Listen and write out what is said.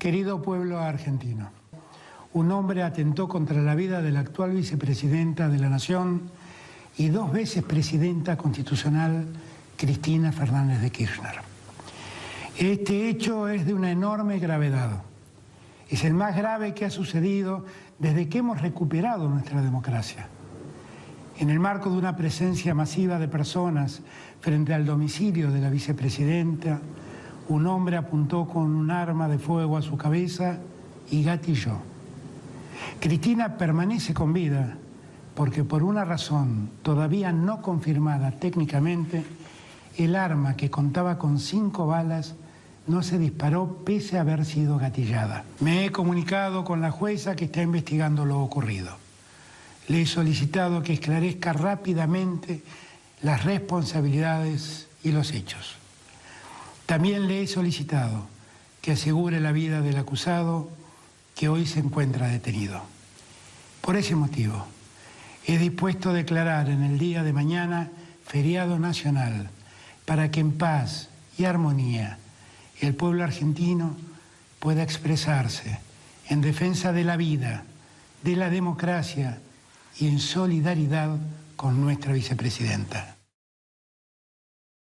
Querido pueblo argentino, un hombre atentó contra la vida de la actual vicepresidenta de la Nación y 2 veces presidenta constitucional, Cristina Fernández de Kirchner. Este hecho es de una enorme gravedad. Es el más grave que ha sucedido desde que hemos recuperado nuestra democracia. En el marco de una presencia masiva de personas frente al domicilio de la vicepresidenta, un hombre apuntó con un arma de fuego a su cabeza y gatilló. Cristina permanece con vida porque por una razón todavía no confirmada técnicamente, el arma que contaba con 5 balas no se disparó pese a haber sido gatillada. Me he comunicado con la jueza que está investigando lo ocurrido. Le he solicitado que esclarezca rápidamente las responsabilidades y los hechos. También le he solicitado que asegure la vida del acusado que hoy se encuentra detenido. Por ese motivo, he dispuesto a declarar en el día de mañana feriado nacional para que en paz y armonía el pueblo argentino pueda expresarse en defensa de la vida, de la democracia y en solidaridad con nuestra vicepresidenta.